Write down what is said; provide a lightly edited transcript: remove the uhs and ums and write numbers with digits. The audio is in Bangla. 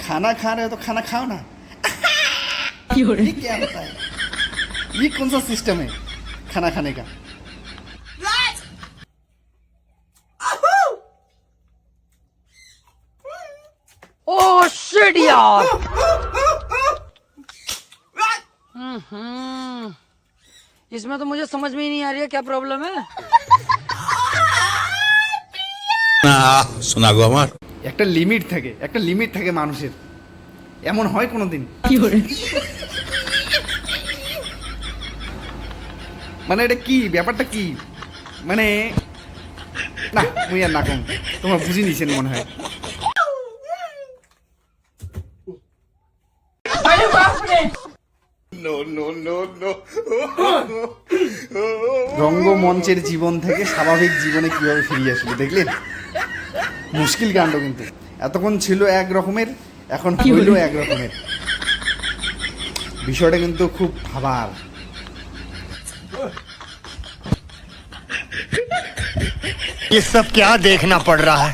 खाना खा रहे हो तो खाना खाओ ना। ये क्या होता है? ये कौन सा सिस्टम है खाना खाने का? ओह शिट यार। इसमें तो मुझे समझ में ही नहीं आ रही है क्या प्रॉब्लम है। শোনা গো আমার একটা লিমিট থাকে মানুষের, এমন হয় কোনোদিন? মানে এটা কি ব্যাপারটা কি মানে না মুই আর না কম, তোমরা বুঝি নিছেন মনে হয়। রঙ্গমঞ্চের জীবন থেকে স্বাভাবিক জীবনে কিভাবে ফিরিয়ে আসলো দেখলেন? মুশকিল কাণ্ড, কিন্তু এতক্ষণ ছিল এক রকমের, এখন হইল এক রকমের। বিষয়টা কিন্তু খুব ভাবার। ये सब क्या देखना पड़ रहा है?